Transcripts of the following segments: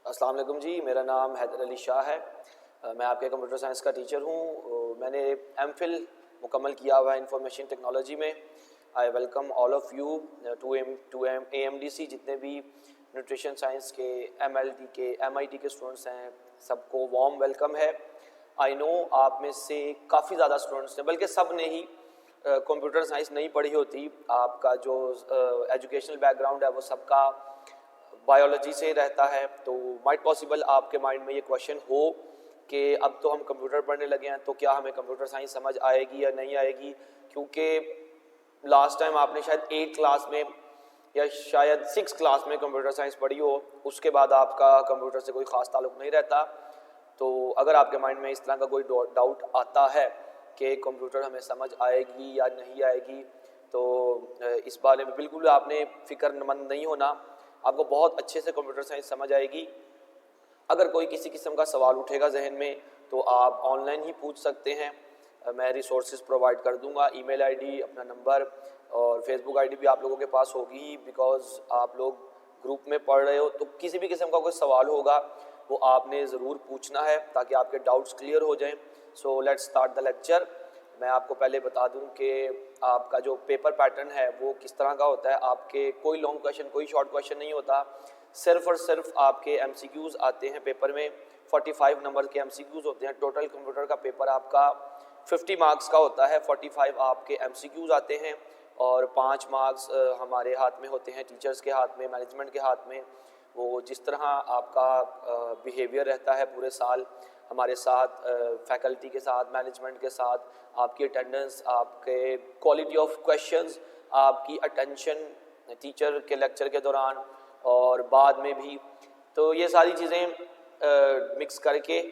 अस्सलाम वालेकुम जी, मेरा नाम हैदर अली शाह है। मैं आपके कंप्यूटर साइंस का टीचर हूँ। मैंने एमफिल मुकम्मल किया हुआ है इंफॉर्मेशन टेक्नोलॉजी में। I welcome all of you to AMDC। जितने भी न्यूट्रिशन साइंस के, MLT के, MIT के स्टूडेंट्स हैं, सबको वार्म वेलकम है। आई नो आप में से काफ़ी ज़्यादा स्टूडेंट्स ने, बल्कि सब ने ही कंप्यूटर साइंस नहीं पढ़ी होती। आपका जो एजुकेशनल बैकग्राउंड है वो सबका बायोलॉजी से रहता है, तो माइट पॉसिबल आपके माइंड में ये क्वेश्चन हो कि अब तो हम कंप्यूटर पढ़ने लगे हैं, तो क्या हमें कंप्यूटर साइंस समझ आएगी या नहीं आएगी। क्योंकि लास्ट टाइम आपने शायद 8 क्लास में या शायद 6 क्लास में कंप्यूटर साइंस पढ़ी हो, उसके बाद आपका कंप्यूटर से कोई ख़ास ताल्लुक़ नहीं रहता। तो अगर आपके माइंड में इस तरह का कोई डाउट आता है कि कंप्यूटर हमें समझ आएगी या नहीं आएगी, तो इस बारे में बिल्कुल आपने फ़िक्रमंद नहीं होना। आपको बहुत अच्छे से कंप्यूटर साइंस समझ आएगी। अगर कोई किसी किस्म का सवाल उठेगा जहन में, तो आप ऑनलाइन ही पूछ सकते हैं। मैं रिसोर्सेज प्रोवाइड कर दूंगा, ईमेल आईडी, अपना नंबर और फेसबुक आईडी भी आप लोगों के पास होगी, बिकॉज आप लोग ग्रुप में पढ़ रहे हो। तो किसी भी किस्म का कोई सवाल होगा वो आपने ज़रूर पूछना है ताकि आपके डाउट्स क्लियर हो जाएं। So let's start the lecture. मैं आपको पहले बता दूं कि आपका जो पेपर पैटर्न है वो किस तरह का होता है। आपके कोई लॉन्ग क्वेश्चन, कोई शॉर्ट क्वेश्चन नहीं होता। सिर्फ और सिर्फ आपके MCQs आते हैं पेपर में। 45 नंबर के MCQs होते हैं। टोटल कंप्यूटर का पेपर आपका 50 मार्क्स का होता है। 45 आपके MCQs आते हैं और 5 मार्क्स हमारे हाथ में होते हैं, टीचर्स के हाथ में, मैनेजमेंट के हाथ में। वो जिस तरह आपका बिहेवियर रहता है पूरे साल हमारे साथ, फैकल्टी के साथ, मैनेजमेंट के साथ, आपकी अटेंडेंस, आपके क्वालिटी ऑफ क्वेश्चंस, आपकी अटेंशन टीचर के लेक्चर के दौरान और बाद में भी, तो ये सारी चीज़ें मिक्स करके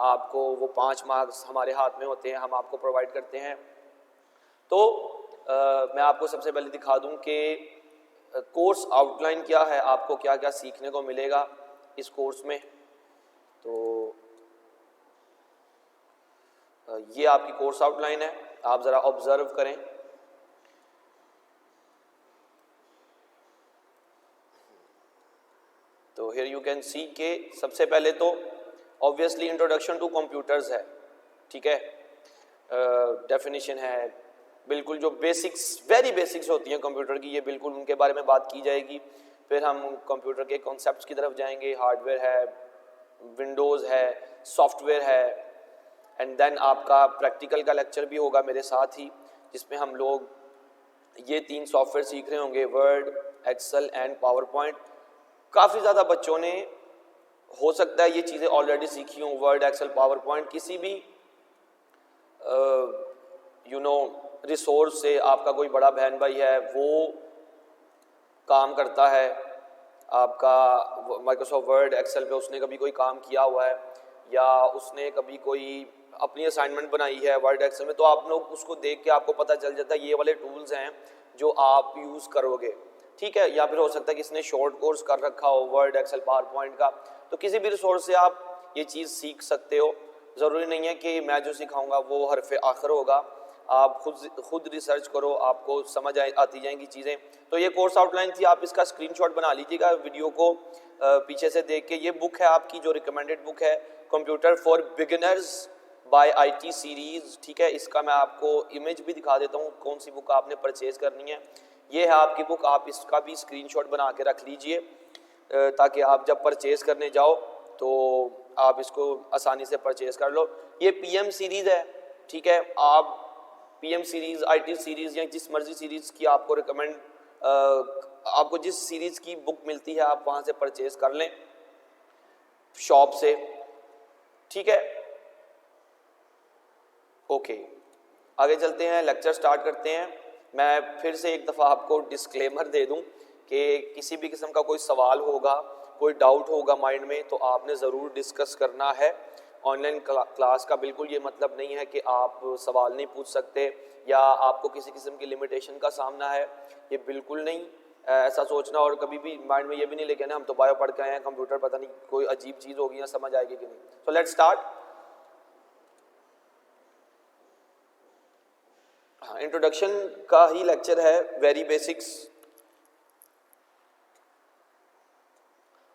आपको वो 5 मार्क्स हमारे हाथ में होते हैं, हम आपको प्रोवाइड करते हैं। तो मैं आपको सबसे पहले दिखा दूं कि कोर्स आउटलाइन क्या है, आपको क्या क्या सीखने को मिलेगा इस कोर्स में। तो ये आपकी कोर्स आउटलाइन है, आप ज़रा ऑब्जर्व करें। तो हियर यू कैन सी के सबसे पहले तो ऑब्वियसली इंट्रोडक्शन टू कंप्यूटर्स है, ठीक है। डेफिनेशन है, बिल्कुल जो बेसिक्स, वेरी बेसिक्स होती हैं कंप्यूटर की, ये बिल्कुल उनके बारे में बात की जाएगी। फिर हम कंप्यूटर के कॉन्सेप्ट्स की तरफ जाएंगे। हार्डवेयर है, विंडोज़ है, सॉफ्टवेयर है, एंड देन आपका प्रैक्टिकल का लेक्चर भी होगा मेरे साथ ही, जिसमें हम लोग ये 3 सॉफ्टवेयर सीख रहे होंगे, Word, Excel and PowerPoint. काफ़ी ज़्यादा बच्चों ने हो सकता है ये चीज़ें ऑलरेडी सीखी हों, वर्ड, एक्सेल, पावर पॉइंट। किसी भी रिसोर्स से आपका कोई बड़ा बहन भाई है, वो काम करता है आपका माइक्रोसॉफ्ट वर्ड, एक्सेल पे, उसने कभी कोई काम किया हुआ है या उसने कभी कोई अपनी असाइनमेंट बनाई है वर्ड, एक्सेल में, तो आप लोग उसको देख के आपको पता चल जाता है ये वाले टूल्स हैं जो आप यूज़ करोगे, ठीक है। या फिर हो सकता है कि इसने शॉर्ट कोर्स कर रखा हो वर्ड, एक्सेल, पावर पॉइंट का। तो किसी भी रिसोर्स से आप ये चीज़ सीख सकते हो। ज़रूरी नहीं है कि मैं जो सिखाऊंगा वो हरफ़े आखिर होगा। आप खुद रिसर्च करो, आपको समझ आती जाएंगी चीज़ें। तो ये कोर्स आउटलाइन थी, आप इसका स्क्रीनशॉट बना लीजिएगा वीडियो को पीछे से देख के। ये बुक है आपकी जो रिकमेंडेड बुक है, computer for beginners by IT series, ठीक है। इसका मैं आपको इमेज भी दिखा देता हूँ कौन सी बुक आपने परचेज़ करनी है। ये है आपकी बुक, आप इसका भी स्क्रीनशॉट बना के रख लीजिए ताकि आप जब परचेज़ करने जाओ तो आप इसको आसानी से परचेज़ कर लो। ये PM सीरीज़ है, ठीक है। आप PM सीरीज़, IT सीरीज़ या जिस मर्जी सीरीज़ की आपको रिकमेंड, आपको जिस सीरीज़ की बुक मिलती है आप वहाँ से परचेज़ कर लें शॉप से, ठीक है। ओके, आगे चलते हैं, लेक्चर स्टार्ट करते हैं। मैं फिर से एक दफ़ा आपको डिस्क्लेमर दे दूं कि किसी भी किस्म का कोई सवाल होगा, कोई डाउट होगा माइंड में, तो आपने ज़रूर डिस्कस करना है। ऑनलाइन क्लास का बिल्कुल ये मतलब नहीं है कि आप सवाल नहीं पूछ सकते या आपको किसी किस्म की लिमिटेशन का सामना है, ये बिल्कुल नहीं ऐसा सोचना। और कभी भी माइंड में ये भी नहीं लेके ना हम तो बायो पढ़ के आए हैं, कंप्यूटर पता नहीं कोई अजीब चीज़ होगी या समझ आएगी कि नहीं। So let's start. हाँ, इंट्रोडक्शन का ही लेक्चर है, वेरी बेसिक्स।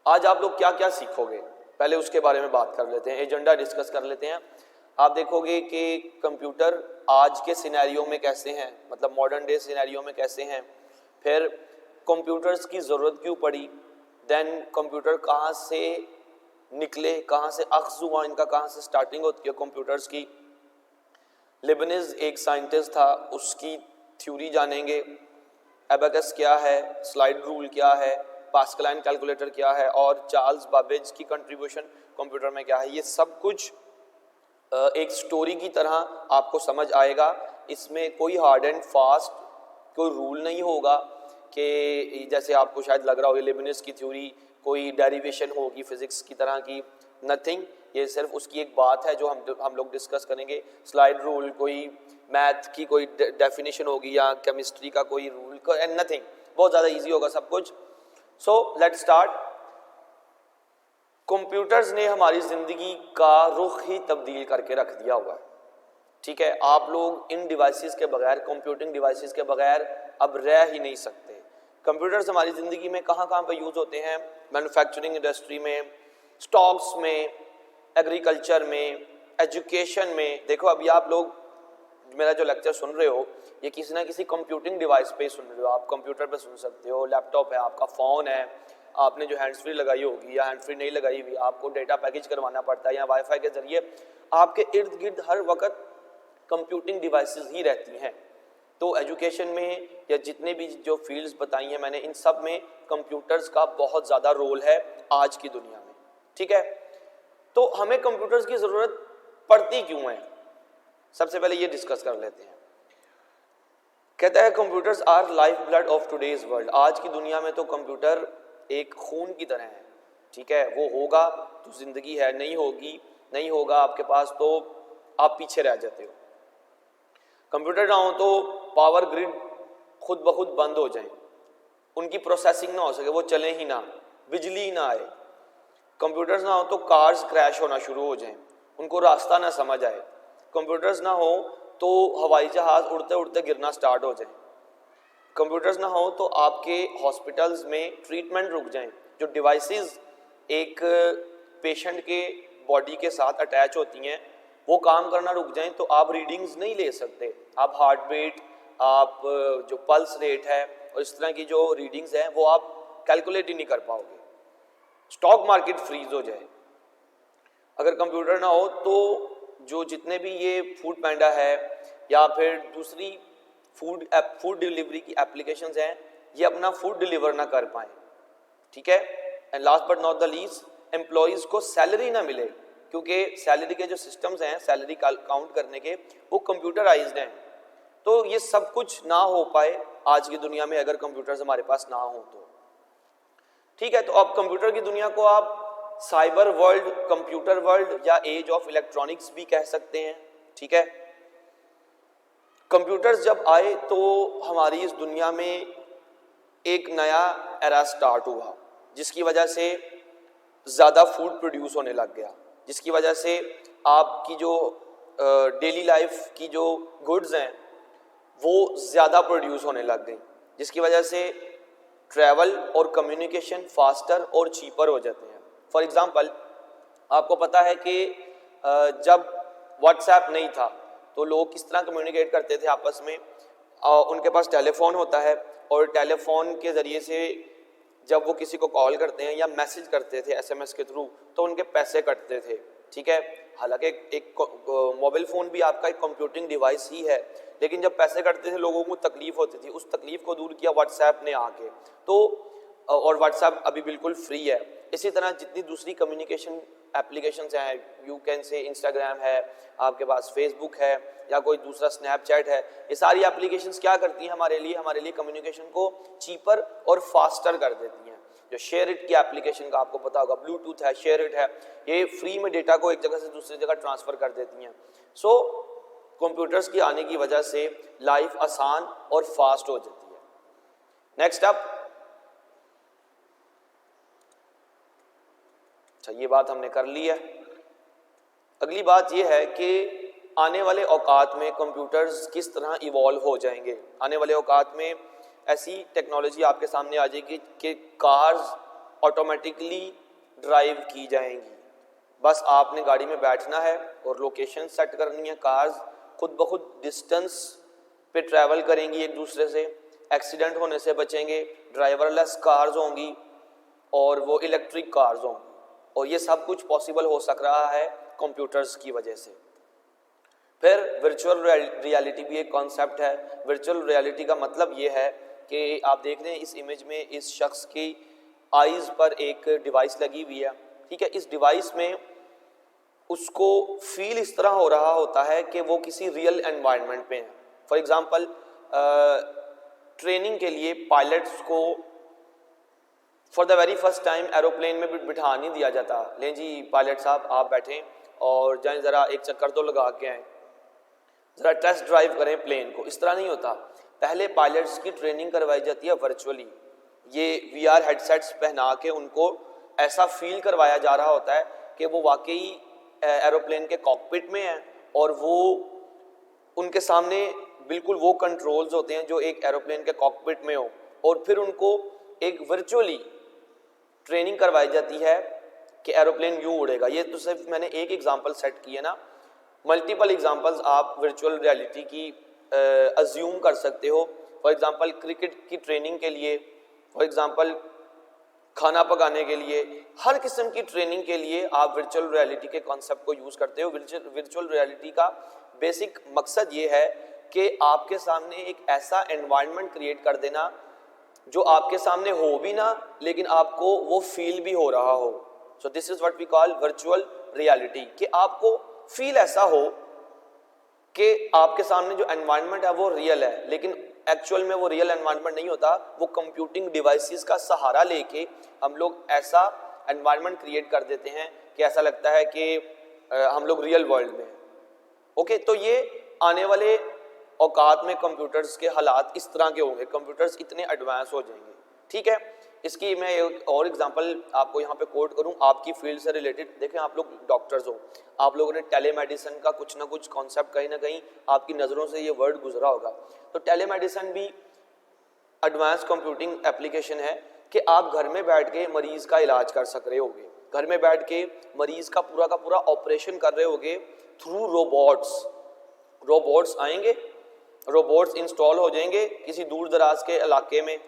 आज आप लोग क्या क्या सीखोगे, पहले उसके बारे में बात कर लेते हैं, एजेंडा डिस्कस कर लेते हैं। आप देखोगे कि कंप्यूटर आज के सिनेरियो में कैसे हैं, मतलब मॉडर्न डे सिनेरियो में कैसे हैं, फिर कंप्यूटर्स की ज़रूरत क्यों पड़ी, देन कंप्यूटर कहाँ से निकले, कहाँ से अख्ज़ हुआ इनका, कहाँ से स्टार्टिंग होती है कंप्यूटर्स की। लिबनिज़ एक साइंटिस्ट था, उसकी थ्योरी जानेंगे, एबेकस क्या है, स्लाइड रूल क्या है, पास्कलाइन कैलकुलेटर क्या है, और चार्ल्स बाबेज की कंट्रीब्यूशन कंप्यूटर में क्या है। ये सब कुछ एक स्टोरी की तरह आपको समझ आएगा। इसमें कोई हार्ड एंड फास्ट कोई रूल नहीं होगा कि जैसे आपको शायद लग रहा हो लिबनिज़ की थ्योरी कोई डेरिवेशन होगी फिजिक्स की तरह की, नथिंग। ये सिर्फ उसकी एक बात है जो हम लोग डिस्कस करेंगे। स्लाइड रूल कोई मैथ की कोई डेफिनेशन होगी या केमिस्ट्री का कोई रूल, एंड नथिंग, बहुत ज़्यादा इजी होगा सब कुछ। So let's start. कंप्यूटर्स ने हमारी ज़िंदगी का रुख ही तब्दील करके रख दिया हुआ है, ठीक है। आप लोग इन डिवाइसेस के बगैर, कंप्यूटिंग डिवाइसेस के बगैर अब रह ही नहीं सकते। कंप्यूटर्स हमारी ज़िंदगी में कहाँ कहाँ पे यूज़ होते हैं, मैन्युफैक्चरिंग इंडस्ट्री में, स्टॉक्स में, एग्रीकल्चर में, एजुकेशन में। देखो अभी आप लोग मेरा जो लेक्चर सुन रहे हो ये किसी ना किसी कंप्यूटिंग डिवाइस पे सुन रहे हो। आप कंप्यूटर पे सुन सकते हो, लैपटॉप है, आपका फ़ोन है, आपने जो हैंड्स फ्री लगाई होगी या हैंड फ्री नहीं लगाई हुई, आपको डेटा पैकेज करवाना पड़ता है या वाईफाई के ज़रिए, आपके इर्द गिर्द हर वक्त कंप्यूटिंग डिवाइसेस ही रहती हैं। तो एजुकेशन में या जितने भी जो फील्ड्स बताई हैं मैंने, इन सब में कंप्यूटर्स का बहुत ज़्यादा रोल है आज की दुनिया में, ठीक है। तो हमें कंप्यूटर्स की ज़रूरत पड़ती क्यों है, सबसे पहले ये डिस्कस कर लेते हैं। कहता है computers our life blood of today's world. आज की दुनिया में तो कंप्यूटर एक खून की तरह है, ठीक है। वो होगा तो ज़िंदगी है, नहीं होगा आपके पास तो आप पीछे रह जाते हो। कंप्यूटर ना हो तो पावर ग्रिड खुद ब खुद बंद हो जाए, उनकी प्रोसेसिंग ना हो सके, वो चले ही ना, बिजली ही ना आए। कंप्यूटर्स ना हो तो कार्स क्रैश होना शुरू हो जाएं, उनको रास्ता ना समझ आए। कंप्यूटर्स ना हो तो हवाई जहाज़ उड़ते उड़ते गिरना स्टार्ट हो जाए। कंप्यूटर्स ना हो तो आपके हॉस्पिटल्स में ट्रीटमेंट रुक जाएं। जो डिवाइसेस एक पेशेंट के बॉडी के साथ अटैच होती हैं वो काम करना रुक जाएं तो आप रीडिंग्स नहीं ले सकते। आप हार्ट बीट, आप जो पल्स रेट है और इस तरह की जो रीडिंग्स हैं वो आप कैलकुलेट ही नहीं कर पाओगे। स्टॉक मार्केट फ्रीज हो जाए। अगर कंप्यूटर ना हो तो जो जितने भी ये फूड पैंडा है या फिर दूसरी फूड डिलीवरी की एप्लीकेशंस हैं, ये अपना फूड डिलीवर ना कर पाएँ, ठीक है। And last but not the least, employees को सैलरी ना मिले क्योंकि सैलरी के जो सिस्टम्स हैं सैलरी काउंट करने के, वो कंप्यूटराइज्ड हैं। तो ये सब कुछ ना हो पाए आज की दुनिया में अगर कंप्यूटर्स हमारे पास ना हो तो, ठीक है। तो अब कंप्यूटर की दुनिया को आप साइबर वर्ल्ड, कंप्यूटर वर्ल्ड या एज ऑफ इलेक्ट्रॉनिक्स भी कह सकते हैं, ठीक है। कंप्यूटर्स जब आए तो हमारी इस दुनिया में एक नया एरा स्टार्ट हुआ जिसकी वजह से ज़्यादा फूड प्रोड्यूस होने लग गया, जिसकी वजह से आपकी जो डेली लाइफ की जो गुड्स हैं वो ज़्यादा प्रोड्यूस होने लग गई, जिसकी वजह से ट्रैवल और कम्युनिकेशन फास्टर और चीपर हो जाते हैं। फॉर एग्ज़ाम्पल आपको पता है कि जब व्हाट्सएप नहीं था तो लोग किस तरह कम्युनिकेट करते थे आपस में। उनके पास टेलीफोन होता है और टेलीफोन के ज़रिए से जब वो किसी को कॉल करते हैं या मैसेज करते थे एसएमएस के थ्रू तो उनके पैसे कटते थे, ठीक है। हालांकि एक मोबाइल फ़ोन भी आपका एक कंप्यूटिंग डिवाइस ही है, लेकिन जब पैसे कटते थे लोगों को तकलीफ होती थी। उस तकलीफ को दूर किया व्हाट्सएप ने आके, तो और व्हाट्सएप अभी बिल्कुल फ्री है। इसी तरह जितनी दूसरी कम्युनिकेशन एप्लीकेशंस हैं, यू कैन से इंस्टाग्राम है, आपके पास फेसबुक है या कोई दूसरा स्नैपचैट है, ये सारी एप्लीकेशंस क्या करती हैं हमारे लिए कम्युनिकेशन को चीपर और फास्टर कर देती हैं। जो शेयरिट की एप्लीकेशन का आपको पता होगा, ब्लूटूथ है, शेयरिट है, ये फ्री में डेटा को एक जगह से दूसरी जगह ट्रांसफ़र कर देती हैं। सो कंप्यूटर्स की आने की वजह से लाइफ आसान और फास्ट हो जाती है। नेक्स्ट अप, अच्छा ये बात हमने कर ली है। अगली बात ये है कि आने वाले औकात में कंप्यूटर्स किस तरह इवॉल्व हो जाएंगे। आने वाले औकात में ऐसी टेक्नोलॉजी आपके सामने आ जाएगी कि कार्स ऑटोमेटिकली ड्राइव की जाएंगी। बस आपने गाड़ी में बैठना है और लोकेशन सेट करनी है, कार्स खुद ब खुद डिस्टेंस पे ट्रैवल करेंगी एक दूसरे से, एक्सीडेंट होने से बचेंगे, ड्राइवरलेस कार्स होंगी और वो इलेक्ट्रिक कार्स होंगी। और ये सब कुछ पॉसिबल हो सक रहा है कंप्यूटर्स की वजह से। फिर वर्चुअल रियलिटी भी एक कॉन्सेप्ट है। वर्चुअल रियलिटी का मतलब ये है कि आप देख रहे हैं इस इमेज में इस शख्स की आईज पर एक डिवाइस लगी हुई है, ठीक है। इस डिवाइस में उसको फील इस तरह हो रहा होता है कि वो किसी रियल एनवायरनमेंट पे है। फॉर एग्जांपल ट्रेनिंग के लिए पायलट्स को for the very first time aeroplane में बिठा नहीं दिया जाता, लें जी पायलट साहब आप बैठें और जाएं ज़रा एक चक्कर तो लगा के आएँ, ज़रा टेस्ट ड्राइव करें प्लेन को। इस तरह नहीं होता। पहले पायलट्स की ट्रेनिंग करवाई जाती है वर्चुअली। ये VR हेडसेट्स पहना के उनको ऐसा फील करवाया जा रहा होता है कि वो वाकई एरोप्लेन के कॉकपिट में है और वो उनके सामने बिल्कुल वो कंट्रोल्स होते हैं जो एक एरोप्लेन के कॉकपिट में हो, और फिर उनको एक वर्चुअली ट्रेनिंग करवाई जाती है कि एरोप्लेन यूं उड़ेगा। ये तो सिर्फ मैंने एक एग्जांपल सेट की है ना, मल्टीपल एग्जांपल्स आप वर्चुअल रियलिटी की अज्यूम कर सकते हो। फॉर एग्जांपल क्रिकेट की ट्रेनिंग के लिए, फॉर एग्जांपल खाना पकाने के लिए, हर किस्म की ट्रेनिंग के लिए आप वर्चुअल रियलिटी के कॉन्सेप्ट को यूज करते हो। वर्चुअल रियलिटी का बेसिक मकसद ये है कि आपके सामने एक ऐसा एनवायरनमेंट क्रिएट कर देना जो आपके सामने हो भी ना, लेकिन आपको वो फील भी हो रहा हो। So this is what we call virtual reality, कि आपको फील ऐसा हो कि आपके सामने जो एनवायरनमेंट है वो रियल है, लेकिन एक्चुअल में वो रियल एनवायरनमेंट नहीं होता। वो कंप्यूटिंग डिवाइसेस का सहारा लेके हम लोग ऐसा एनवायरनमेंट क्रिएट कर देते हैं कि ऐसा लगता है कि हम लोग रियल वर्ल्ड में। ओके, तो ये आने वाले औकात में कंप्यूटर्स के हालात इस तरह के होंगे, कंप्यूटर्स इतने एडवांस हो जाएंगे, ठीक है। इसकी मैं एक और एग्जांपल आपको यहाँ पे कोट करूँ आपकी फील्ड से रिलेटेड। देखें, आप लोग डॉक्टर्स हो, आप लोगों ने टेलीमेडिसिन का कुछ ना कुछ कॉन्सेप्ट कहीं ना कहीं आपकी नज़रों से ये वर्ड गुजरा होगा। तो टेलीमेडिसिन भी एडवांस कंप्यूटिंग एप्लीकेशन है कि आप घर में बैठ के मरीज का इलाज कर सक रहे होगे, घर में बैठ के मरीज का पूरा ऑपरेशन कर रहे होगे थ्रू रोबोट्स। रोबोट्स आएंगे, रोबोट्स इंस्टॉल हो जाएंगे किसी दूर दराज के इलाके में,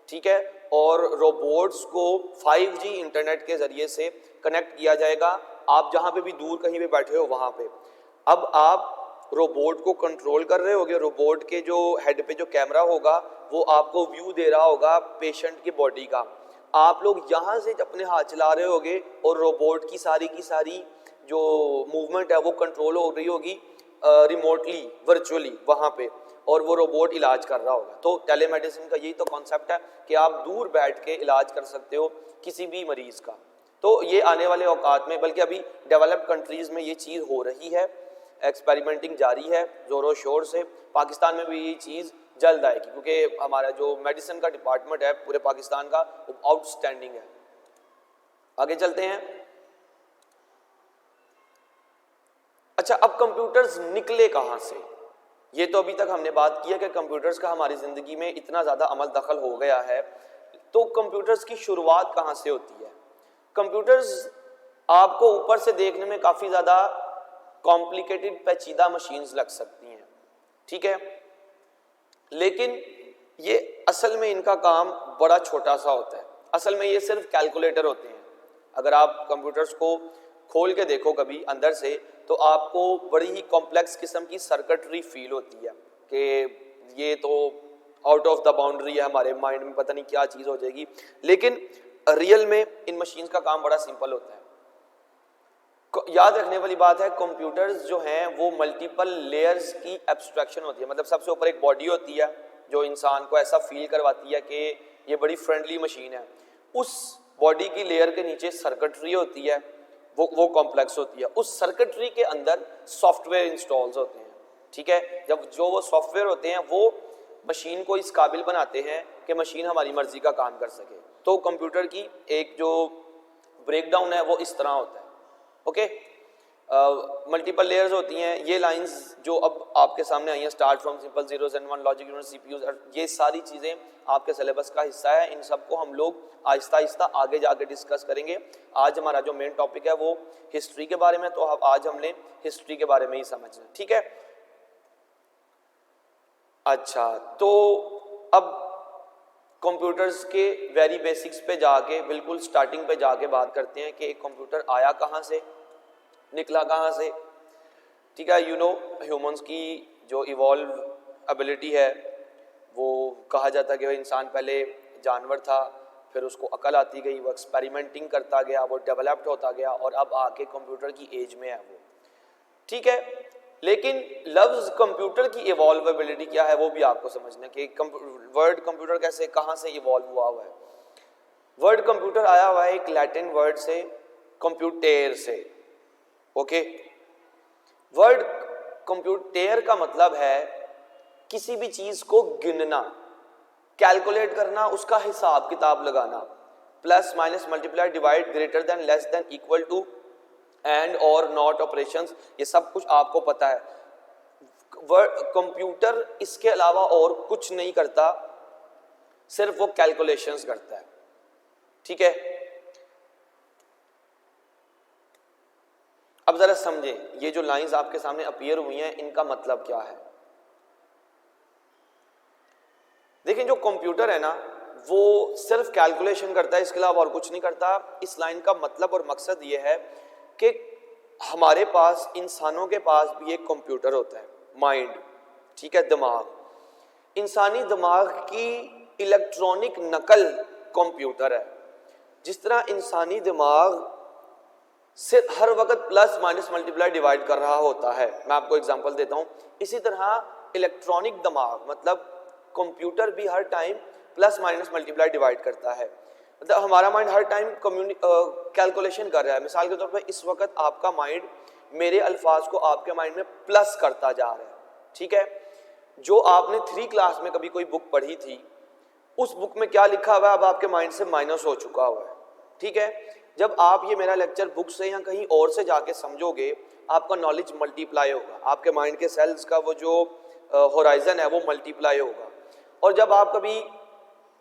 ठीक है, और रोबोट्स को 5G इंटरनेट के जरिए से कनेक्ट किया जाएगा, आप जहां पे भी दूर कहीं पे बैठे हो वहां पे। अब आप रोबोट को कंट्रोल कर रहे होगे, रोबोट के जो हेड पे जो कैमरा होगा वो आपको व्यू दे रहा होगा पेशेंट की बॉडी का। आप लोग यहाँ से अपने हाथ चला रहे होगे और रोबोट की सारी जो मूवमेंट है वो कंट्रोल हो रही होगी रिमोटली, वर्चुअली वहाँ पे, और वो रोबोट इलाज कर रहा होगा। तो टेलीमेडिसिन का यही तो कॉन्सेप्ट है कि आप दूर बैठ के इलाज कर सकते हो किसी भी मरीज का। तो ये आने वाले औकात में, बल्कि अभी डेवलप्ड कंट्रीज़ में ये चीज़ हो रही है, एक्सपेरिमेंटिंग जारी है ज़ोरों शोर से। पाकिस्तान में भी ये चीज़ जल्द आएगी क्योंकि हमारा जो मेडिसिन का डिपार्टमेंट है पूरे पाकिस्तान का वो आउटस्टैंडिंग है। आगे चलते हैं। अच्छा, अब कंप्यूटर्स निकले कहाँ से? ये तो अभी तक हमने बात की है कि कंप्यूटर्स का हमारी ज़िंदगी में इतना ज़्यादा अमल दखल हो गया है। तो कंप्यूटर्स की शुरुआत कहाँ से होती है? कंप्यूटर्स आपको ऊपर से देखने में काफ़ी ज़्यादा कॉम्प्लिकेटेड पेचीदा मशीन्स लग सकती हैं, ठीक है, लेकिन ये असल में इनका काम बड़ा छोटा सा होता है। असल में ये सिर्फ कैलकुलेटर होते हैं। अगर आप कंप्यूटर्स को खोल के देखो कभी अंदर से, तो आपको बड़ी ही कॉम्प्लेक्स किस्म की सर्किटरी फील होती है कि ये तो आउट ऑफ द बाउंड्री है, हमारे माइंड में पता नहीं क्या चीज़ हो जाएगी। लेकिन रियल में इन मशीन्स का काम बड़ा सिंपल होता है। याद रखने वाली बात है, कंप्यूटर्स जो हैं वो मल्टीपल लेयर्स की एब्स्ट्रैक्शन होती है। मतलब सबसे ऊपर एक बॉडी होती है जो इंसान को ऐसा फील करवाती है कि ये बड़ी फ्रेंडली मशीन है। उस बॉडी की लेयर के नीचे सर्किटरी होती है, वो कॉम्प्लेक्स होती है। उस सर्किटरी के अंदर सॉफ्टवेयर इंस्टॉल्स होते हैं, ठीक है। जब जो वो सॉफ्टवेयर होते हैं वो मशीन को इस काबिल बनाते हैं कि मशीन हमारी मर्जी का काम कर सके। तो कंप्यूटर की एक जो ब्रेकडाउन है वो इस तरह होता है, ओके। मल्टीपल लेयर्स होती हैं। ये लाइंस जो अब आपके सामने आई हैं, start from simple zeros and one, logic unit, CPUs, ये सारी चीज़ें आपके सिलेबस का हिस्सा है। इन सबको हम लोग आहिस्ता आहिस्ता आगे जाके डिस्कस करेंगे। आज हमारा जो मेन टॉपिक है वो हिस्ट्री के बारे में, तो आज हमने हिस्ट्री के बारे में ही समझना, ठीक है। अच्छा, तो अब कंप्यूटर्स के वेरी बेसिक्स पे जाके, बिल्कुल स्टार्टिंग पे जाके बात करते हैं कि एक कंप्यूटर आया कहाँ से, निकला कहाँ से, ठीक है। यू नो, ह्यूमंस की जो इवॉल्व एबिलिटी है वो कहा जाता है कि इंसान पहले जानवर था, फिर उसको अकल आती गई, वो एक्सपेरिमेंटिंग करता गया, वो डेवलप्ड होता गया और अब आके कंप्यूटर की एज में है वो, ठीक है। लेकिन लफ्ज कंप्यूटर की इवॉल्वेबिलिटी क्या है वो भी आपको समझना कि वर्ड कंप्यूटर कैसे, कहाँ से इवॉल्व हुआ है। वर्ड कंप्यूटर आया हुआ है एक लैटिन वर्ड से, कंप्यूटेर से, ओके। वर्ड कंप्यूटेर का मतलब है किसी भी चीज को गिनना, कैलकुलेट करना, उसका हिसाब किताब लगाना, plus minus multiply divide greater than less than equal to and और नॉट ऑपरेशंस, ये सब कुछ आपको पता है। कंप्यूटर इसके अलावा और कुछ नहीं करता, सिर्फ वो कैलकुलेशंस करता है, ठीक है। अब जरा समझें, ये जो लाइंस आपके सामने अपीयर हुई हैं इनका मतलब क्या है। देखिए, जो कंप्यूटर है ना वो सिर्फ कैलकुलेशन करता है, इसके अलावा और कुछ नहीं करता। इस लाइन का मतलब और मकसद ये है कि हमारे पास, इंसानों के पास भी एक कंप्यूटर होता है, माइंड, ठीक है, दिमाग। इंसानी दिमाग की इलेक्ट्रॉनिक नकल कंप्यूटर है। जिस तरह इंसानी दिमाग से हर वक्त प्लस माइनस मल्टीप्लाई डिवाइड कर रहा होता है, मैं आपको एग्जांपल देता हूं, इसी तरह इलेक्ट्रॉनिक दिमाग मतलब कंप्यूटर भी हर time plus minus multiply divide करता है। मतलब हमारा माइंड हर टाइम कैलकुलेशन कर रहा है। मिसाल के तौर पर इस वक्त आपका माइंड मेरे अल्फाज को आपके माइंड में प्लस करता जा रहा है, ठीक है। जो आपने 3 क्लास में कभी कोई बुक पढ़ी थी, उस बुक में क्या लिखा हुआ है अब आपके माइंड से माइनस हो चुका हुआ है, ठीक है। जब आप ये मेरा लेक्चर बुक से या कहीं और से जाके समझोगे, आपका नॉलेज मल्टीप्लाई होगा, आपके माइंड के सेल्स का वो जो होराइजन है वो मल्टीप्लाई होगा। और जब आप कभी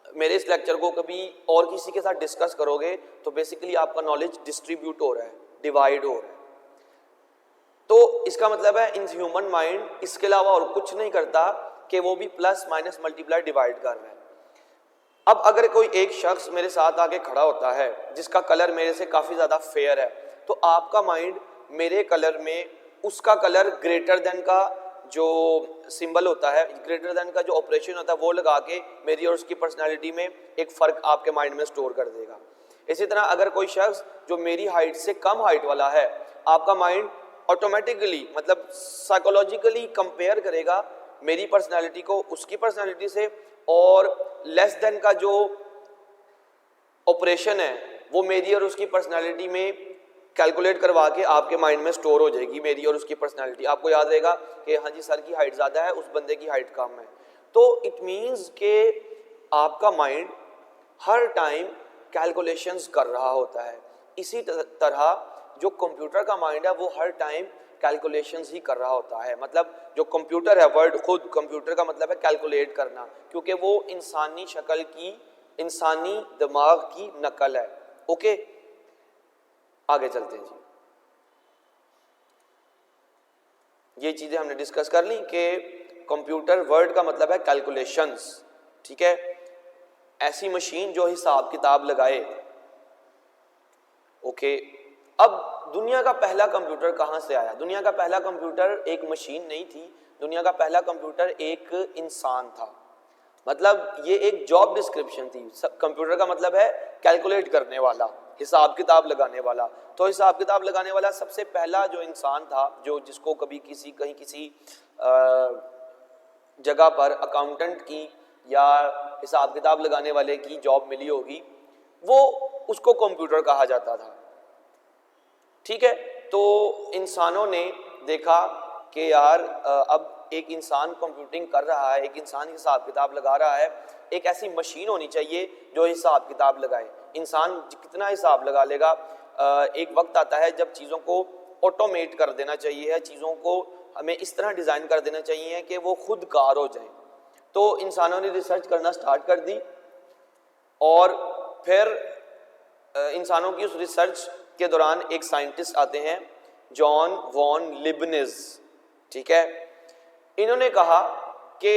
मेरे इस लेक्चर को कभी और किसी के साथ डिस्कस करोगे तो बेसिकली आपका नॉलेज डिस्ट्रीब्यूट हो रहा है, डिवाइड हो रहा है। तो इसका मतलब है इन ह्यूमन माइंड इसके अलावा और कुछ नहीं करता कि वो भी प्लस माइनस मल्टीप्लाई डिवाइड कर रहा है। अब अगर कोई एक शख्स मेरे साथ आके खड़ा होता है जिसका कलर मेरे से काफी ज्यादा फेयर है, तो आपका माइंड मेरे कलर में उसका कलर ग्रेटर देन का जो सिंबल होता है, ग्रेटर देन का जो ऑपरेशन होता है वो लगा के मेरी और उसकी पर्सनालिटी में एक फर्क आपके माइंड में स्टोर कर देगा। इसी तरह अगर कोई शख्स जो मेरी हाइट से कम हाइट वाला है, आपका माइंड ऑटोमेटिकली मतलब साइकोलॉजिकली कंपेयर करेगा मेरी पर्सनालिटी को उसकी पर्सनालिटी से, और लेस देन का जो ऑपरेशन है वो मेरी और उसकी पर्सनालिटी में कैलकुलेट करवा के आपके माइंड में स्टोर हो जाएगी मेरी और उसकी पर्सनालिटी। आपको याद रहेगा कि हाँ जी सर की हाइट ज़्यादा है, उस बंदे की हाइट कम है। तो इट मीन्स के आपका माइंड हर टाइम कैलकुलेशंस कर रहा होता है। इसी तरह जो कंप्यूटर का माइंड है वो हर टाइम कैलकुलेशंस ही कर रहा होता है। मतलब जो कंप्यूटर है, वर्ड खुद कंप्यूटर का मतलब है कैलकुलेट करना, क्योंकि वो इंसानी शक्ल की, इंसानी दिमाग की नकल है। ओके, आगे चलते हैं जी। ये चीजें हमने डिस्कस कर ली कि कंप्यूटर वर्ड का मतलब है कैलकुलेशंस, ठीक है, ऐसी मशीन जो हिसाब किताब लगाए। ओके, अब दुनिया का पहला कंप्यूटर कहां से आया? दुनिया का पहला कंप्यूटर एक मशीन नहीं थी, दुनिया का पहला कंप्यूटर एक इंसान था। मतलब ये एक जॉब डिस्क्रिप्शन थी। कंप्यूटर का मतलब है कैलकुलेट करने वाला, हिसाब किताब लगाने वाला। तो हिसाब किताब लगाने वाला सबसे पहला जो इंसान था, जो जिसको कभी कहीं किसी जगह पर अकाउंटेंट की या हिसाब किताब लगाने वाले की जॉब मिली होगी, वो उसको कंप्यूटर कहा जाता था, ठीक है। तो इंसानों ने देखा कि यार अब एक इंसान कंप्यूटिंग कर रहा है, एक इंसान हिसाब किताब लगा रहा है, एक ऐसी मशीन होनी चाहिए जो हिसाब किताब लगाए। इंसान कितना हिसाब लगा लेगा? एक वक्त आता है जब चीज़ों को ऑटोमेट कर देना चाहिए है, चीज़ों को हमें इस तरह डिज़ाइन कर देना चाहिए कि वो खुद कार हो जाए। तो इंसानों ने रिसर्च करना स्टार्ट कर दी और फिर इंसानों की उस रिसर्च के दौरान एक साइंटिस्ट आते हैं, जॉन वॉन लिबनिज, ठीक है। इन्होंने कहा कि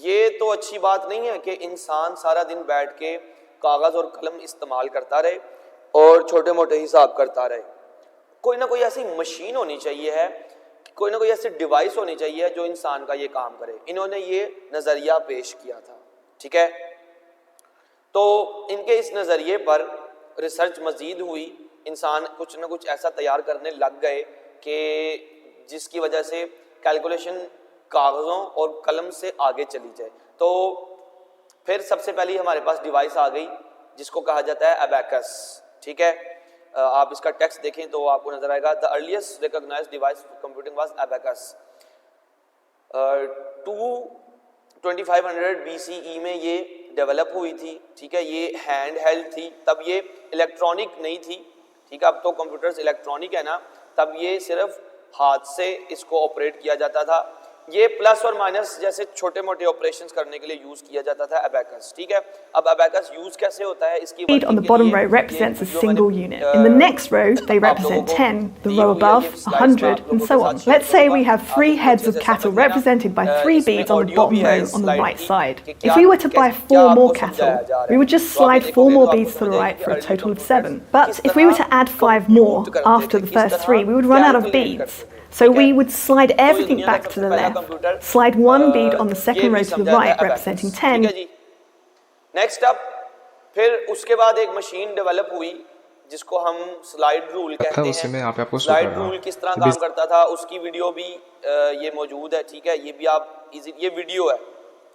ये तो अच्छी बात नहीं है कि इंसान सारा दिन बैठ के कागज़ और कलम इस्तेमाल करता रहे और छोटे मोटे हिसाब करता रहे। कोई ना कोई ऐसी मशीन होनी चाहिए है, कोई ना कोई ऐसी डिवाइस होनी चाहिए जो इंसान का ये काम करे। इन्होंने ये नज़रिया पेश किया था, ठीक है। तो इनके इस नज़रिए पर रिसर्च मज़ीद हुई, इंसान कुछ ना कुछ ऐसा तैयार करने लग गए कि जिसकी वजह से कैलकुलेशन कागज़ों और कलम से आगे चली जाए। तो फिर सबसे पहले हमारे पास डिवाइस आ गई जिसको कहा जाता है अबैकस, ठीक है। आप इसका टेक्स्ट देखें तो आपको नजर आएगा, the earliest recognised device for computing was abacus. 2500 BCE में ये डेवलप हुई थी, ठीक है। ये हैंड हेल्ड थी, तब ये इलेक्ट्रॉनिक नहीं थी, ठीक है। अब तो कंप्यूटर्स इलेक्ट्रॉनिक है ना, तब ये सिर्फ हाथ से इसको ऑपरेट किया जाता था। ये प्लस और माइनस जैसे छोटे मोटे ऑपरेशंस करने के लिए यूज किया जाता था अबैकस, ठीक है। अब अबैकस यूज कैसे होता है, इसकी The on the bottom row represents a single unit. In the next row, they represent 10, the row above, 100, and so on. Let's say we have 3 heads of cattle represented by 3 beads on the bottom row on the right side. If we were to buy 4 more cattle, we would just slide 4 more beads to the right for a total of 7. But if we were to add 5 more after the first 3, we would run out of beads. So we would slide everything back to the left, slide 1 bead on the second row to the right, representing 10. Next up, फिर उसके बाद एक machine develop हुई जिसको हम slide rule कहते हैं। Slide rule किस तरह काम करता था उसकी वीडियो भी ये मौजूद है, ठीक है। ये भी आप ये वीडियो है,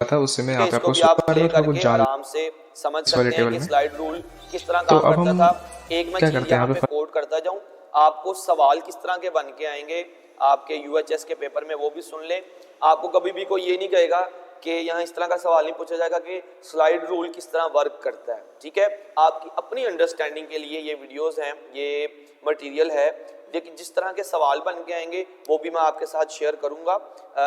इसको भी आप प्ले करके आराम से समझ सकते हैं कि स्लाइड रूल किस तरह काम करता था। एक मैं चीज यहाँ पे कोड करता जाऊँ, आपको सवाल किस तरह के बन के आएंगे आपके UHS के पेपर में वो भी सुन लें। आपको कभी भी कोई ये नहीं कहेगा कि यहाँ इस तरह का सवाल नहीं पूछा जाएगा कि स्लाइड रूल किस तरह वर्क करता है, ठीक है। आपकी अपनी अंडरस्टैंडिंग के लिए ये वीडियोस हैं, ये मटेरियल है, लेकिन जिस तरह के सवाल बन के आएंगे वो भी मैं आपके साथ शेयर करूंगा।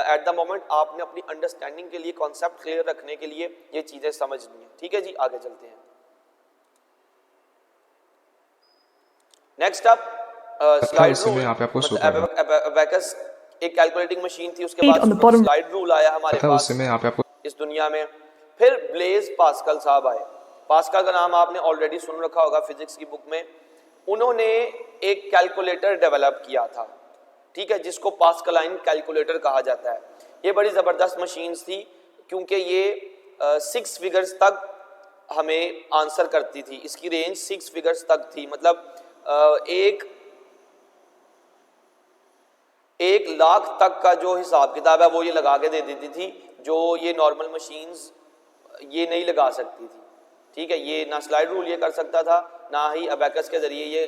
एट द मोमेंट आपने अपनी अंडरस्टैंडिंग के लिए, कॉन्सेप्ट क्लियर रखने के लिए ये चीज़ें समझनी है, ठीक है जी। आगे चलते हैं। Next up, slide rule, abacus एक कैलकुलेटिंग मशीन थी, उसके बाद स्लाइड रूल आया हमारे पास इस दुनिया में। फिर ब्लेज पास्कल साहब आए। पास्कल का नाम आपने ऑलरेडी सुन रखा होगा फिजिक्स की बुक में। उन्होंने एक कैलकुलेटर डेवलप किया था, ठीक है, जिसको पास्कलाइन कैलकुलेटर कहा जाता है। ये बड़ी ज़बरदस्त मशीन्स थी क्योंकि ये 6 फिगर्स तक हमें आंसर करती थी। इसकी रेंज 6 फिगर्स तक थी, मतलब 1 लाख तक का जो हिसाब किताब है वो ये लगा के दे देती थी, जो ये नॉर्मल मशीन्स ये नहीं लगा सकती थी, ठीक है। ये ना स्लाइड रूल ये कर सकता था, ना ही अबैकस के जरिए ये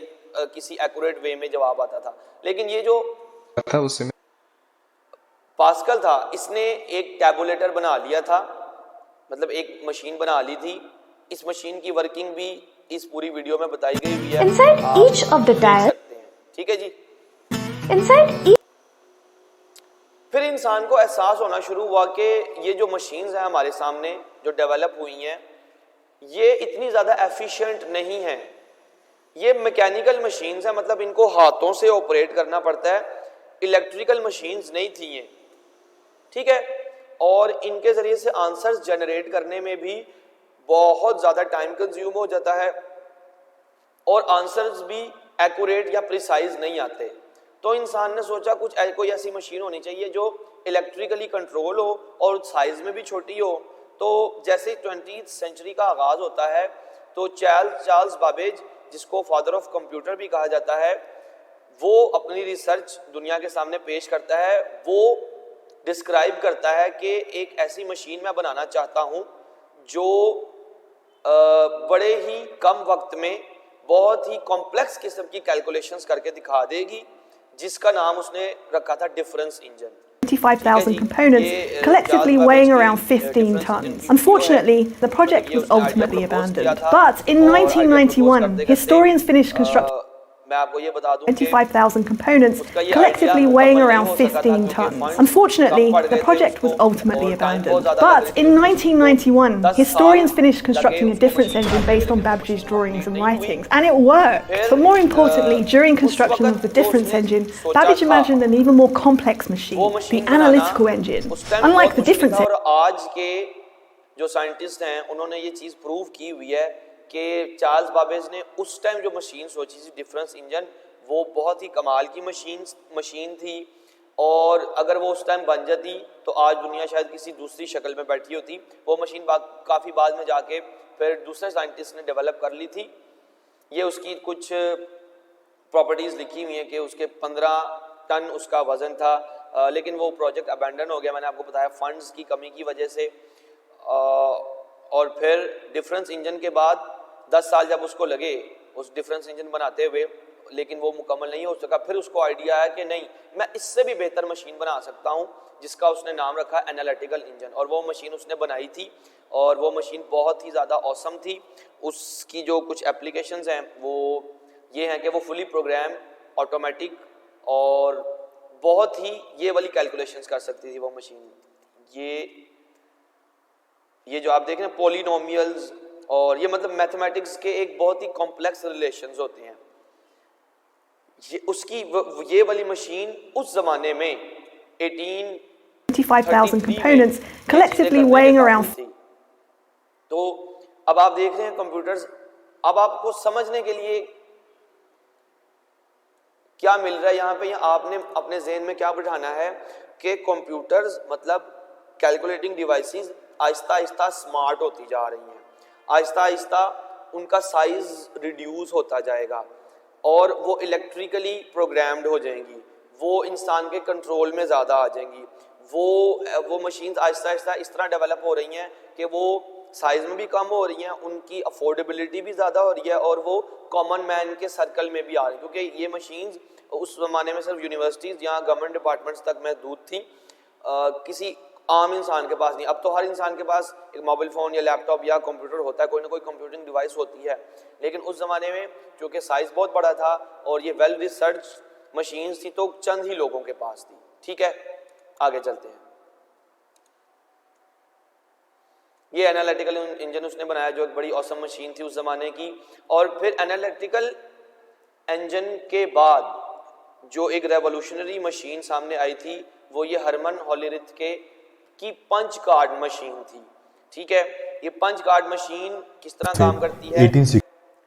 किसी एक्यूरेट वे में जवाब आता था। लेकिन ये जो था उसमें पास्कल था, इसने एक टैबुलेटर बना लिया था, मतलब एक मशीन बना ली थी। इस मशीन की वर्किंग भी इस पूरी वीडियो में बताई गई हुई है। Inside each of the dial, ठीक है जी। inside each फिर इंसान को एहसास होना शुरू हुआ कि ये जो मशीन्स हैं हमारे सामने जो डेवलप हुई हैं ये इतनी ज़्यादा एफिशिएंट नहीं हैं। ये मैकेनिकल मशीन्स हैं, मतलब इनको हाथों से ऑपरेट करना पड़ता है, इलेक्ट्रिकल मशीन्स नहीं थी ये, ठीक है। और इनके ज़रिए से आंसर्स जनरेट करने में भी बहुत ज़्यादा टाइम कंज्यूम हो जाता है और आंसर्स भी एक्यूरेट या प्रिसाइज नहीं आते। तो इंसान ने सोचा कुछ कोई ऐसी मशीन होनी चाहिए जो इलेक्ट्रिकली कंट्रोल हो और साइज में भी छोटी हो। तो जैसे 20th सेंचुरी का आगाज़ होता है तो चार्ल्स बाबेज, जिसको फादर ऑफ कंप्यूटर भी कहा जाता है, वो अपनी रिसर्च दुनिया के सामने पेश करता है। वो डिस्क्राइब करता है कि एक ऐसी मशीन मैं बनाना चाहता हूँ जो बड़े ही कम वक्त में बहुत ही कॉम्प्लेक्स किस्म की कैलकुलेशंस करके दिखा देगी, जिसका नाम उसने रखा था difference engine. 25,000 components, collectively weighing around 15 tons. Unfortunately, the project was ultimately abandoned. But in 1991, historians finished construction. मैं आपको ये बता दूं कि 25,000 components, collectively weighing around 15 tons. Unfortunately, the project was ultimately abandoned. But in 1991, historians finished constructing a difference engine based on Babbagé's drawings and writings, and it worked. But more importantly, during construction of the difference engine, Babbage imagined an even more complex machine, the analytical engine. Unlike the difference engine, आज के जो scientist हैं उन्होंने ये चीज़ prove की हुई है कि चार्ल्स बाबेज ने उस टाइम जो मशीन सोची थी डिफरेंस इंजन, वो बहुत ही कमाल की मशीन थी, और अगर वो उस टाइम बन जाती तो आज दुनिया शायद किसी दूसरी शक्ल में बैठी होती। वो मशीन काफ़ी बाद में जाके फिर दूसरे साइंटिस्ट ने डेवलप कर ली थी। ये उसकी कुछ प्रॉपर्टीज़ लिखी हुई हैं कि उसके 15 टन उसका वज़न था, लेकिन वो प्रोजेक्ट अबैंडन हो गया, मैंने आपको बताया फंड्स की कमी की वजह से। और फिर डिफरेंस इंजन के बाद 10 साल जब उसको लगे उस डिफरेंस इंजन बनाते हुए, लेकिन वो मुकम्मल नहीं हो सका। फिर उसको आइडिया आया कि नहीं, मैं इससे भी बेहतर मशीन बना सकता हूँ, जिसका उसने नाम रखा एनालिटिकल इंजन, और वो मशीन उसने बनाई थी, और वो मशीन बहुत ही ज़्यादा ऑसम थी। उसकी जो कुछ एप्लीकेशंस हैं वो ये हैं कि वो फुली प्रोग्राम, ऑटोमेटिक, और बहुत ही ये वाली कैलकुलेशंस कर सकती थी वो मशीन। ये जो आप देख रहे हैं पॉलिनोमियल्स, और ये मतलब मैथमेटिक्स के एक बहुत ही कॉम्प्लेक्स रिलेशंस होते हैं। ये वाली मशीन उस जमाने में 25,000 components, collectively weighing around. तो अब आप देख रहे हैं कंप्यूटर्स, अब आपको समझने के लिए क्या मिल रहा है यहाँ पे, आपने अपने ज़हन में क्या बिठाना है कि कंप्यूटर्स मतलब calculating devices Aahista Aahista smart होती जा रही हैं, आहिस्ता आहिस्ता उनका साइज रिड्यूस होता जाएगा, और वो इलेक्ट्रिकली प्रोग्राम्ड हो जाएंगी, वो इंसान के कंट्रोल में ज़्यादा आ जाएंगी। वो मशीन्स आहिस्ता आहिस्ता इस तरह डेवलप हो रही हैं कि वो साइज़ में भी कम हो रही हैं, उनकी अफोर्डेबिलिटी भी ज़्यादा हो रही है, और वो कॉमन मैन के सर्कल में भी आ रही हैं, क्योंकि ये मशीन्स उस ज़माने में सिर्फ यूनिवर्सिटीज़ या गवर्नमेंट डिपार्टमेंट्स तक महदूद थी, किसी आम इंसान के पास नहीं। अब तो हर इंसान के पास एक मोबाइल फ़ोन या लैपटॉप या कंप्यूटर होता है, कोई ना कोई कंप्यूटिंग डिवाइस होती है, लेकिन उस ज़माने में चूँकि साइज़ बहुत बड़ा था और ये वेल रिसर्च मशीन्स थी, तो चंद ही लोगों के पास थी। ठीक है, आगे चलते हैं। ये एनालिटिकल इंजन उसने बनाया, जो एक बड़ी ऑसम मशीन थी उस ज़माने की। और फिर एनालिटिकल इंजन के बाद जो एक रेवोल्यूशनरी मशीन सामने आई थी, वो ये हरमन होलीरिथ की पंच कार्ड मशीन थी। ठीक है, ये पंच कार्ड मशीन किस तरह काम करती है,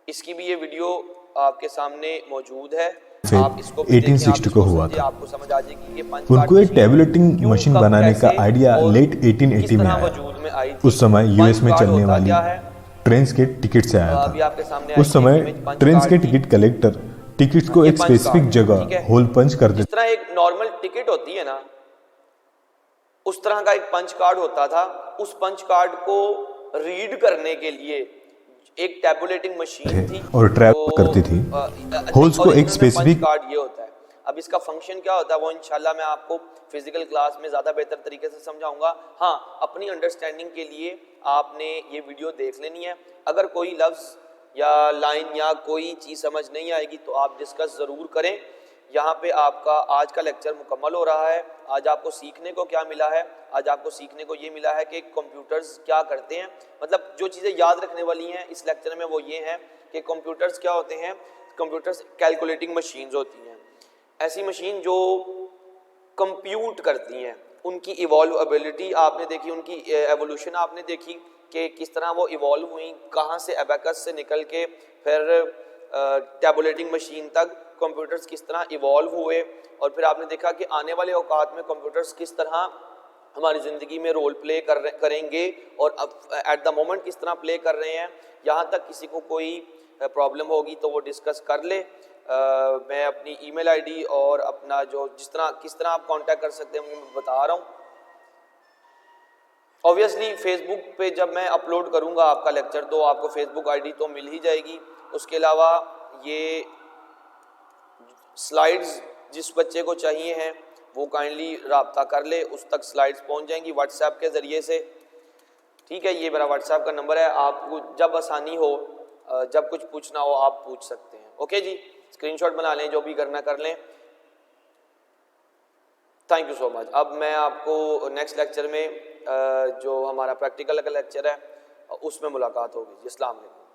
इसकी भी ये वीडियो आपके सामने मौजूद है, आप इसको 1860 को हुआ था। आपको समझ आ जाएगी ये पंच उनको एक टैबलेटिंग मशीन बनाने का आइडिया लेट 1880 में आया। उस समय यूएस में चलने वाली ट्रेन के टिकट से आया था। उस समय ट्रेन के टिकट कलेक्टर टिकट्स को एक स्पेसिफिक जगह होल पंच कर देते। जिस तरह एक नॉर्मल टिकट होती है ना, उस तरह का एक पंच कार्ड होता था। उस पंच कार्ड को रीड करने के लिए एक टैबुलेटिंग मशीन थी और ट्रैक करती थी होल्स को एक स्पेसिफिक कार्ड ये होता है। अब इसका फंक्शन क्या होता है वो इंशाल्लाह मैं आपको फिजिकल क्लास में ज़्यादा बेहतर तरीके से समझाऊंगा। हाँ, अपनी अंडरस्टैंडिंग के लिए आपने ये वीडियो देख लेनी है। अगर कोई लफ्ज़ या लाइन या कोई चीज़ समझ नहीं आएगी तो आप डिस्कस ज़रूर करें। यहाँ पे आपका आज का लेक्चर मुकम्मल हो रहा है। आज आपको सीखने को क्या मिला है? आज आपको सीखने को ये मिला है कि कंप्यूटर्स क्या करते हैं। मतलब जो चीज़ें याद रखने वाली हैं इस लेक्चर में वो ये हैं कि कंप्यूटर्स क्या होते हैं। कंप्यूटर्स कैलकुलेटिंग मशीन्स होती हैं, ऐसी मशीन जो कंप्यूट करती हैं। उनकी इवॉल्वेबिलिटी आपने देखी, उनकी एवोल्यूशन आपने देखी कि किस तरह वो इवॉल्व हुई, कहाँ से एबेकस से निकल के फिर टैबुलेटिंग मशीन तक कंप्यूटर्स किस तरह इवॉल्व हुए। और फिर आपने देखा कि आने वाले औकात में कंप्यूटर्स किस तरह हमारी ज़िंदगी में रोल प्ले करेंगे और अब एट द मोमेंट किस तरह प्ले कर रहे हैं। यहाँ तक किसी को कोई प्रॉब्लम होगी तो वो डिस्कस कर ले। मैं अपनी ईमेल आईडी और अपना जो किस तरह आप कांटेक्ट कर सकते हैं मैं बता रहा हूँ। ऑब्वियसली फेसबुक पे जब मैं अपलोड करूँगा आपका लेक्चर तो आपको फेसबुक आईडी तो मिल ही जाएगी। उसके अलावा ये स्लाइड्स जिस बच्चे को चाहिए हैं वो काइंडली राब्ता कर ले, उस तक स्लाइड्स पहुंच जाएंगी व्हाट्सएप के ज़रिए से। ठीक है, ये मेरा व्हाट्सएप का नंबर है। आपको जब आसानी हो, जब कुछ पूछना हो आप पूछ सकते हैं। ओके जी। स्क्रीनशॉट बना लें, जो भी करना कर लें। Thank you so much. अब मैं आपको नेक्स्ट लेक्चर में जो हमारा प्रैक्टिकल का लेक्चर है उसमें मुलाकात होगी। अस्सलाम वालेकुम।